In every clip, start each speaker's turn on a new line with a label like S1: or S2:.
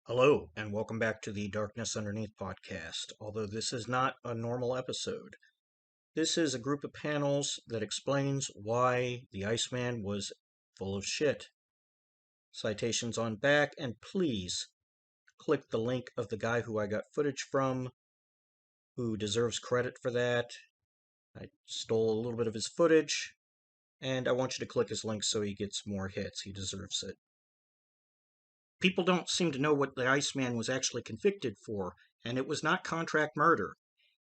S1: Hello, and welcome back to the Darkness Underneath podcast. Although this is not a normal episode, this is a group of panels that explains why the Iceman was full of shit. Citations on back, and please click the link of the guy who I got footage from, who deserves credit for that. I stole a little bit of his footage, and I want you to click his link so he gets more hits. He deserves it. People don't seem to know what the Iceman was actually convicted for, and it was not contract murder.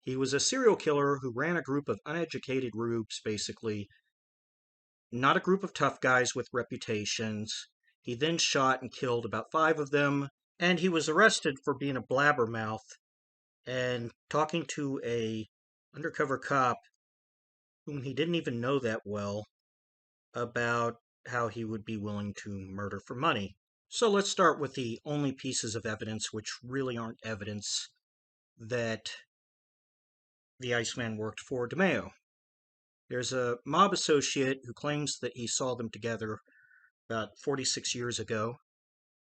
S1: He was a serial killer who ran a group of uneducated rubes, basically, not a group of tough guys with reputations. He then shot and killed about 5 of them, and he was arrested for being a blabbermouth and talking to a undercover cop whom he didn't even know that well about how he would be willing to murder for money. So let's start with the only pieces of evidence which really aren't evidence that the Iceman worked for Demeo. There's a mob associate who claims that he saw them together about 46 years ago,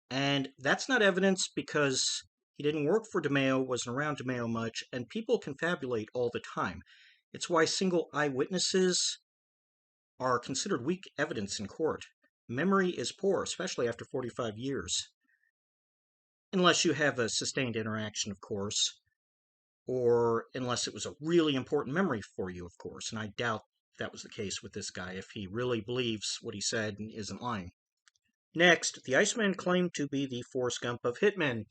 S1: and that's not evidence because he didn't work for Demeo, wasn't around Demeo much, and people confabulate all the time. It's why single eyewitnesses are considered weak evidence in court. Memory is poor, especially after 45 years. Unless you have a sustained interaction, of course, or unless it was a really important memory for you, of course. And I doubt that was the case with this guy if he really believes what he said and isn't lying. Next, the Iceman claimed to be the Forrest Gump of hitmen.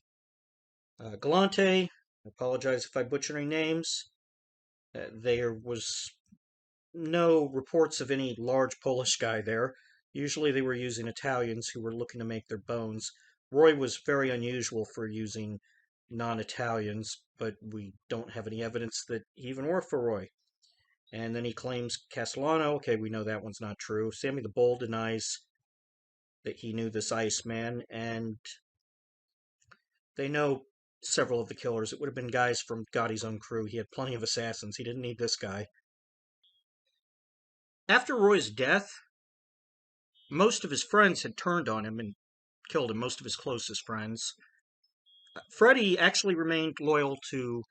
S1: Galante, I apologize if I butcher any names. There was no reports of any large Polish guy there. Usually they were using Italians who were looking to make their bones. Roy was very unusual for using non-Italians, but we don't have any evidence that he even worked for Roy. And then he claims Castellano. Okay, we know that one's not true. Sammy the Bull denies that he knew this Iceman, and they know several of the killers. It would have been guys from Gotti's own crew. He had plenty of assassins. He didn't need this guy. After Roy's death, most of his friends had turned on him and killed him, most of his closest friends. Freddy actually remained loyal to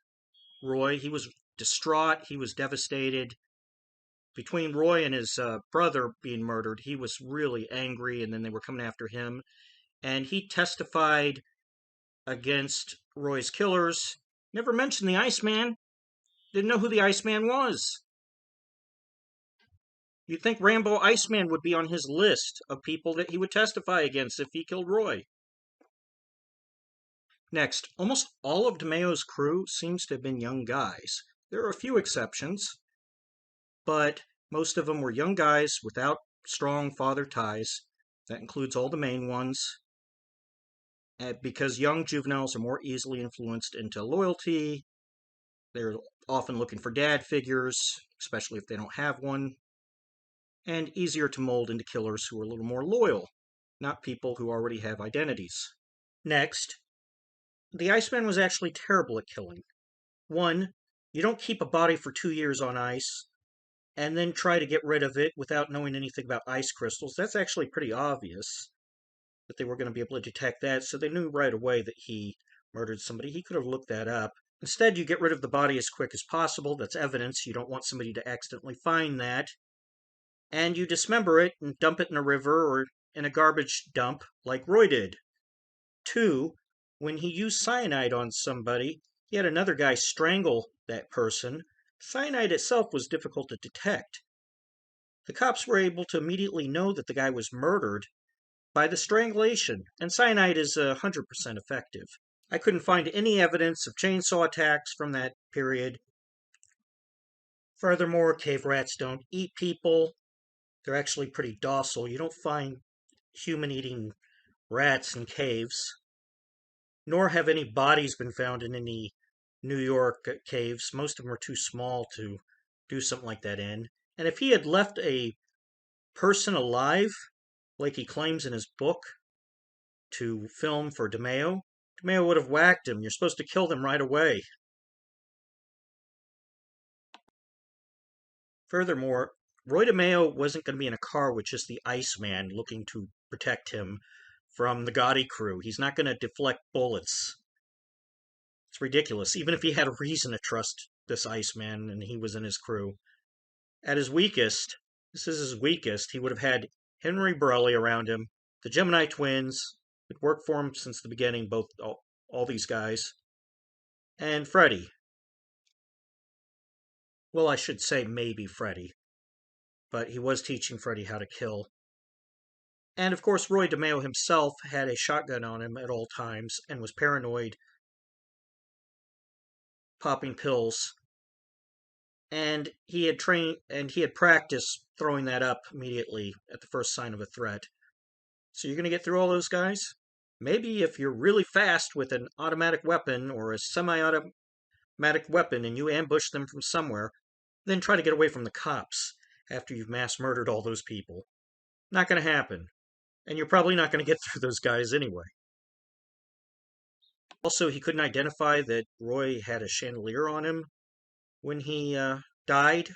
S1: Roy. He was distraught. He was devastated. Between Roy and his brother being murdered, he was really angry, and then they were coming after him. And he testified against Roy's killers. Never mentioned the Iceman. Didn't know who the Iceman was. You'd think Rambo Iceman would be on his list of people that he would testify against if he killed Roy. Next, almost all of Demeo's crew seems to have been young guys. There are a few exceptions, but most of them were young guys without strong father ties. That includes all the main ones. Because young juveniles are more easily influenced into loyalty, they're often looking for dad figures, especially if they don't have one, and easier to mold into killers who are a little more loyal, not people who already have identities. Next, the Iceman was actually terrible at killing. One, you don't keep a body for 2 years on ice and then try to get rid of it without knowing anything about ice crystals. That's actually pretty obvious that they were going to be able to detect that, so they knew right away that he murdered somebody. He could have looked that up. Instead, you get rid of the body as quick as possible. That's evidence. You don't want somebody to accidentally find that. And you dismember it and dump it in a river or in a garbage dump like Roy did. 2, when he used cyanide on somebody, he had another guy strangle that person. Cyanide itself was difficult to detect. The cops were able to immediately know that the guy was murdered by the strangulation, and cyanide is 100% effective. I couldn't find any evidence of chainsaw attacks from that period. Furthermore, cave rats don't eat people. They're actually pretty docile. You don't find human-eating rats in caves. Nor have any bodies been found in any New York caves. Most of them are too small to do something like that in. And if he had left a person alive, like he claims in his book, to film for Demeo, Demeo would have whacked him. You're supposed to kill them right away. Furthermore, Roy Demeo wasn't going to be in a car with just the Iceman looking to protect him from the Gotti crew. He's not going to deflect bullets. It's ridiculous. Even if he had a reason to trust this Iceman and he was in his crew. At his weakest, this is his weakest, he would have had Henry Borelli around him, the Gemini twins, it worked for him since the beginning, both all these guys, and Freddy. Well, I should say maybe Freddy, but he was teaching Freddy how to kill. And of course, Roy Demeo himself had a shotgun on him at all times and was paranoid, popping pills. And he had practiced throwing that up immediately at the first sign of a threat. So you're going to get through all those guys? Maybe if you're really fast with an automatic weapon or a semi-automatic weapon and you ambush them from somewhere, then try to get away from the cops after you've mass murdered all those people. Not going to happen. And you're probably not going to get through those guys anyway. Also, he couldn't identify that Roy had a chandelier on him when he died.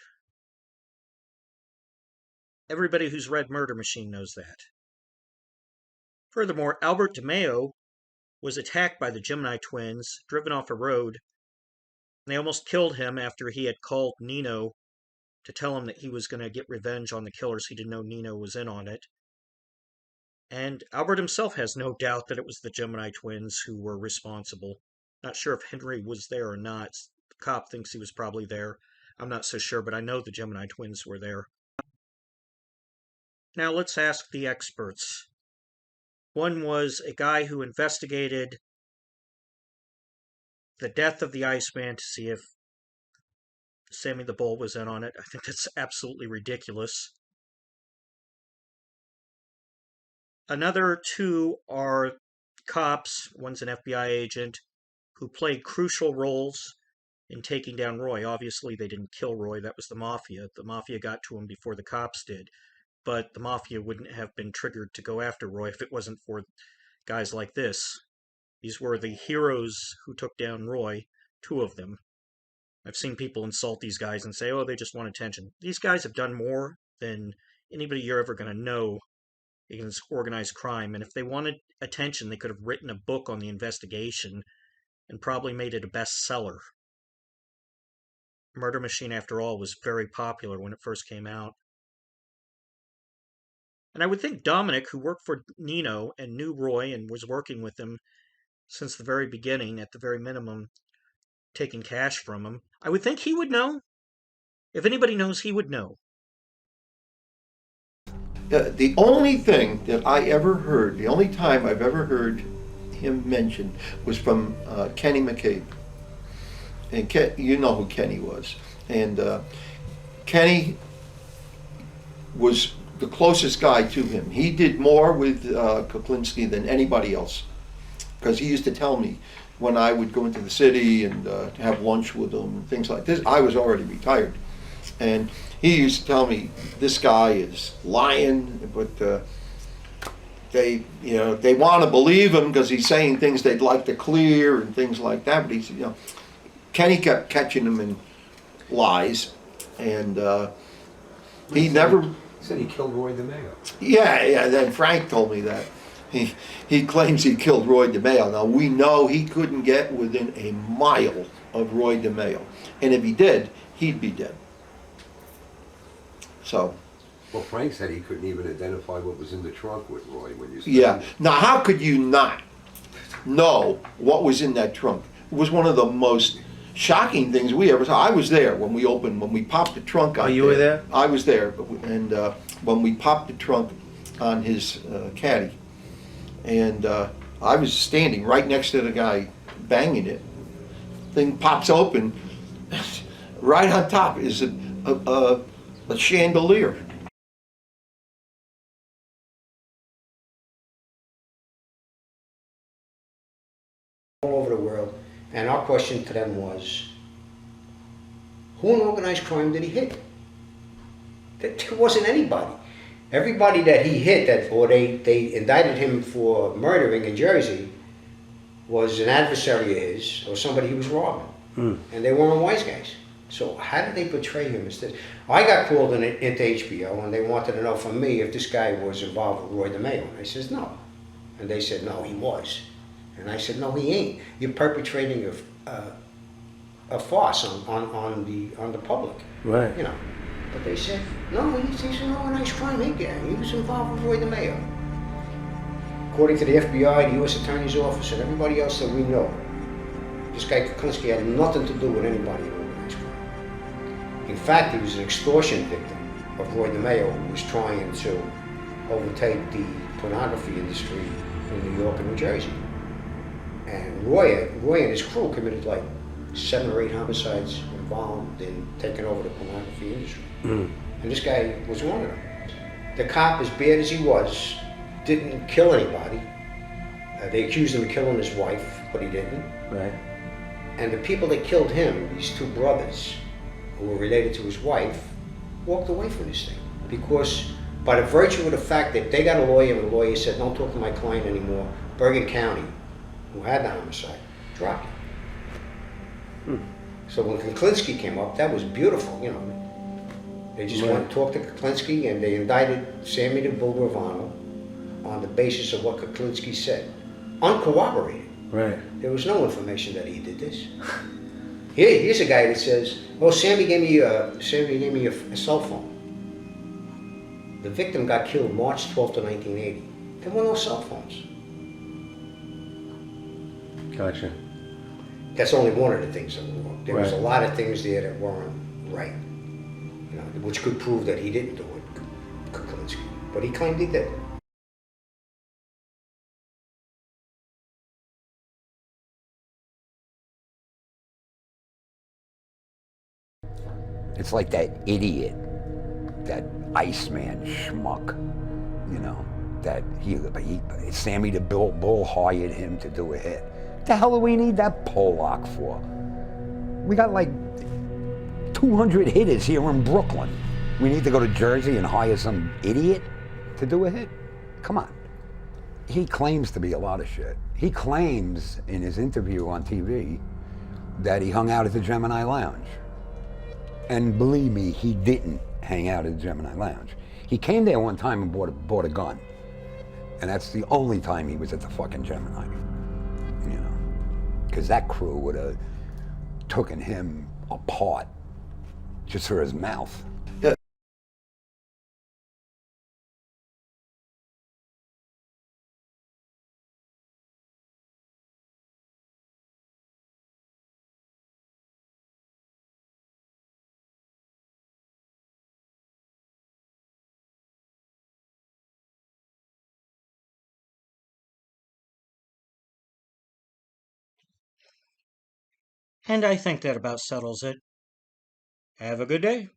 S1: Everybody who's read Murder Machine knows that. Furthermore, Albert Demeo was attacked by the Gemini twins, driven off a road, and they almost killed him after he had called Nino to tell him that he was going to get revenge on the killers. He didn't know Nino was in on it. And Albert himself has no doubt that it was the Gemini twins who were responsible. Not sure if Henry was there or not. The cop thinks he was probably there. I'm not so sure, but I know the Gemini twins were there. Now let's ask the experts. One was a guy who investigated the death of the Iceman to see if Sammy the Bull was in on it. I think that's absolutely ridiculous. Another two are cops. One's an FBI agent who played crucial roles in taking down Roy. Obviously, they didn't kill Roy. That was the Mafia. The Mafia got to him before the cops did. But the Mafia wouldn't have been triggered to go after Roy if it wasn't for guys like this. These were the heroes who took down Roy, two of them. I've seen people insult these guys and say, oh, they just want attention. These guys have done more than anybody you're ever going to know against organized crime. And if they wanted attention, they could have written a book on the investigation and probably made it a bestseller. Murder Machine, after all, was very popular when it first came out. And I would think Dominick, who worked for Nino and knew Roy and was working with him since the very beginning, at the very minimum, taking cash from him, I would think he would know. If anybody knows, he would know.
S2: The only thing that I ever heard, the only time I've ever heard him mentioned was from Kenny McCabe. And you know who Kenny was. And Kenny was the closest guy to him. He did more with Kuklinski than anybody else. Because he used to tell me when I would go into the city and have lunch with him and things like this. I was already retired. And he used to tell me, this guy is lying, but they want to believe him because he's saying things they'd like to clear and things like that. But he's, Kenny kept catching him in lies, and he never.
S3: He said he killed Roy Demeo.
S2: Yeah. Then Frank told me that he claims he killed Roy Demeo. Now we know he couldn't get within a mile of Roy Demeo, and if he did, he'd be dead. So.
S3: Well, Frank said he couldn't even identify what was in the trunk with Roy when you.
S2: Yeah. Now, how could you not know what was in that trunk? It was one of the most shocking things we ever saw. I was there when we popped the trunk on.
S4: Oh, you were there?
S2: I was there, and when we popped the trunk on his caddy, and I was standing right next to the guy banging it. Thing pops open, right on top is a chandelier.
S4: All over the world, and our question to them was, who in organized crime did he hit? There wasn't anybody. Everybody that he hit, they indicted him for murdering in Jersey, was an adversary of his or somebody he was robbing. And they weren't wise guys. So how did they portray him as this? I got called into HBO and they wanted to know from me if this guy was involved with Roy Demeo. And I says no. And they said, no, he was. And I said, no, he ain't. You're perpetrating a farce on the public.
S5: Right.
S4: You know. But they said, no, he's an organized crime hit gang. He was involved with Roy Demeo. According to the FBI, the U.S. Attorney's Office, and everybody else that we know, this guy Kuklinski had nothing to do with anybody in organized crime. In fact, he was an extortion victim of Roy Demeo, who was trying to overtake the pornography industry in New York and New Jersey. And Roy and his crew committed like 7 or 8 homicides involved in taking over the pornography industry. And this guy was one of them. The cop, as bad as he was, didn't kill anybody. They accused him of killing his wife, but he didn't.
S5: Right.
S4: And the people that killed him, these 2 brothers, who were related to his wife, walked away from this thing. Because by the virtue of the fact that they got a lawyer and the lawyer said, don't talk to my client anymore, Bergen County, who had the homicide, dropped it. So when Kuklinski came up, that was beautiful, you know. They just went and talked to Kuklinski and they indicted Sammy the Bull Gravano on the basis of what Kuklinski said. Uncorroborated.
S5: Right.
S4: There was no information that he did this. Here's a guy that says, "Oh, Sammy gave me a cell phone." The victim got killed March 12th of 1980. There were no cell phones.
S5: Gotcha.
S4: That's only one of the things that were wrong. There was a
S5: Right.
S4: lot of things there that weren't right, you know, which could prove that he didn't do it, Kuklinski. But he claimed he did.
S6: It's like that idiot, that Iceman schmuck, you know, that Sammy the Bull hired him to do a hit. The hell do we need that Pollock for? We got like 200 hitters here in Brooklyn. We need to go to Jersey and hire some idiot to do a hit? Come on. He claims to be a lot of shit. He claims in his interview on TV that he hung out at the Gemini Lounge. And believe me, he didn't hang out at the Gemini Lounge. He came there one time and bought a gun. And that's the only time he was at the fucking Gemini, you know. Because that crew would have taken him apart just for his mouth.
S1: And I think that about settles it. Have a good day.